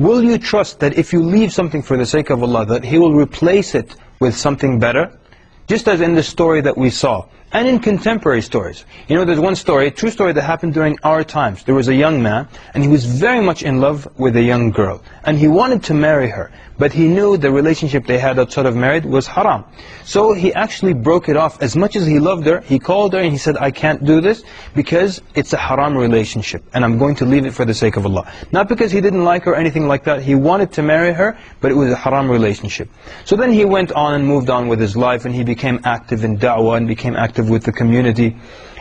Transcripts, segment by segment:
will you trust that if you leave something for the sake of Allah, that He will replace it with something better? Just as in the story that we saw, and in contemporary stories. You know, there's one story, a true story that happened during our times. There was a young man, and he was very much in love with a young girl. And he wanted to marry her, but he knew the relationship they had outside of marriage was haram. So he actually broke it off. As much as he loved her, he called her and he said, I can't do this because it's a haram relationship, and I'm going to leave it for the sake of Allah. Not because he didn't like her or anything like that. He wanted to marry her, but it was a haram relationship. So then he went on and moved on with his life, and he became active in da'wah and became active with the community.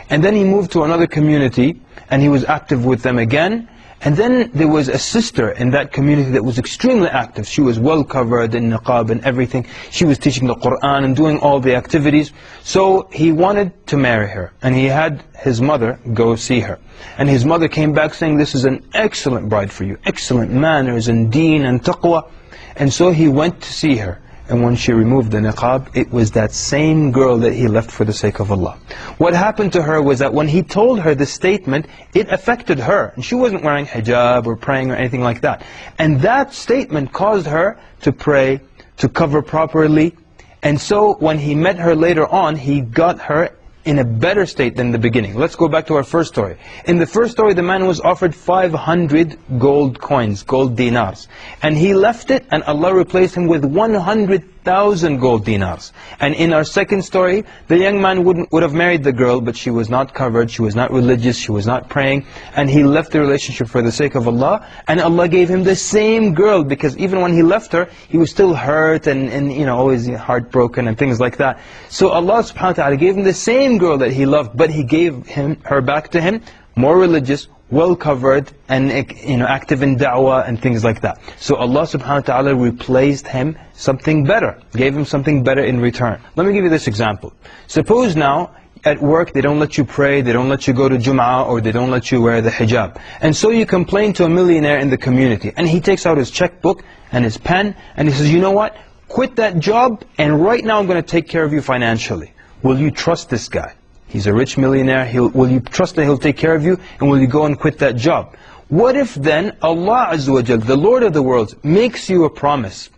And then he moved to another community, and he was active with them again. And then there was a sister in that community that was extremely active. She was well covered in niqab and everything. She was teaching the Qur'an and doing all the activities. So he wanted to marry her, and he had his mother go see her. And his mother came back saying, this is an excellent bride for you, excellent manners and deen and taqwa. And so he went to see her. And when she removed the niqab, it was that same girl that he left for the sake of Allah. What happened to her was that when he told her this statement, it affected her. And she wasn't wearing hijab or praying or anything like that. And that statement caused her to pray, to cover properly. And so when he met her later on, he got her in a better state than the beginning. Let's go back to our first story. In the first story, the man was offered 500 gold coins, gold dinars. And he left it, and Allah replaced him with 100,000 gold dinars. And in our second story, the young man would have married the girl, but she was not covered, she was not religious, she was not praying. And he left the relationship for the sake of Allah. And Allah gave him the same girl, because even when he left her, he was still hurt and you know, always heartbroken and things like that. So Allah subhanahu wa ta'ala gave him the same girl that he loved, but He gave her back to him, more religious, well covered, and you know, active in da'wah and things like that. So Allah subhanahu wa ta'ala replaced him something better, gave him something better in return. Let me give you this example. Suppose now at work they don't let you pray, they don't let you go to Jum'ah, or they don't let you wear the hijab. And so you complain to a millionaire in the community, and he takes out his checkbook and his pen, and he says, you know what, quit that job, and right now I'm going to take care of you financially. Will you trust this guy? He's a rich millionaire. Will you trust that he'll take care of you? And will you go and quit that job? What if then Allah Azza wa Jal, the Lord of the worlds, makes you a promise?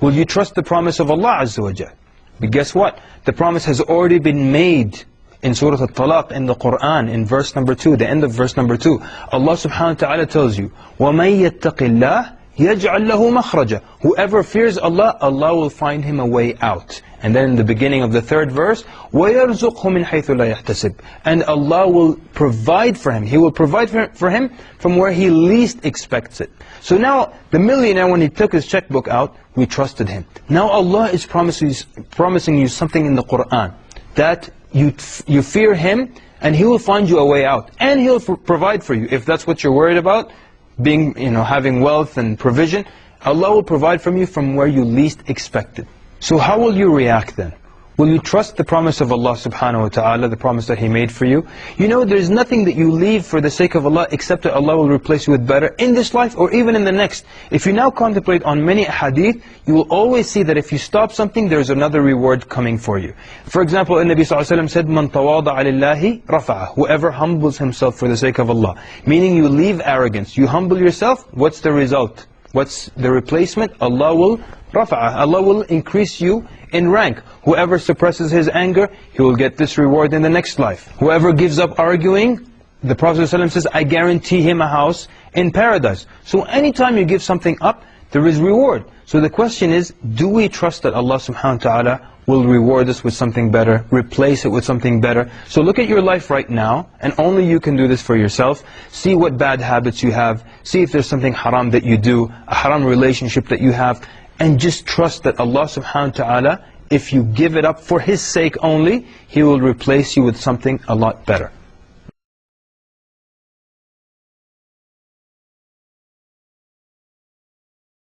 Will you trust the promise of Allah Azza wa Jal? But guess what? The promise has already been made in Surah Al-Talaq in the Qur'an, in verse number 2, the end of verse number 2. Allah subhanahu wa ta'ala tells you, وَمَن يَتَّقِ اللَّهِ يَجْعَلْ لَهُ مَخْرَجًا. Whoever fears Allah, Allah will find him a way out. And then in the beginning of the third verse, وَيَرْزُقْهُ مِنْ حَيْثُ لَا يَحْتَسِبْ. And Allah will provide for him. He will provide for him from where he least expects it. So now, the millionaire, when he took his checkbook out, we trusted him. Now Allah is promising you something in the Qur'an, that you fear Him, and He will find you a way out. And He'll provide for you. If that's what you're worried about, being, you know, having wealth and provision, Allah will provide from you from where you least expect it. So how will you react then? Will you trust the promise of Allah subhanahu wa ta'ala, the promise that He made for you? You know, there's nothing that you leave for the sake of Allah except that Allah will replace you with better in this life or even in the next. If you now contemplate on many hadith, you will always see that if you stop something, there's another reward coming for you. For example, the Nabi ﷺ said, مَنْ تَوَاضَعَ لِلَّهِ رَفَعَهُ. Whoever humbles himself for the sake of Allah. Meaning you leave arrogance. You humble yourself, what's the result? What's the replacement? Allah will rafa'ah. Allah will increase you in rank. Whoever suppresses his anger, he will get this reward in the next life. Whoever gives up arguing, the Prophet ﷺ says, I guarantee him a house in paradise. So anytime you give something up, there is reward. So the question is, do we trust that Allah subhanahu wa ta'ala will reward us with something better, replace it with something better? So look at your life right now, and only you can do this for yourself. See what bad habits you have. See if there's something haram that you do, a haram relationship that you have. And just trust that Allah subhanahu wa ta'ala, if you give it up for His sake only, He will replace you with something a lot better.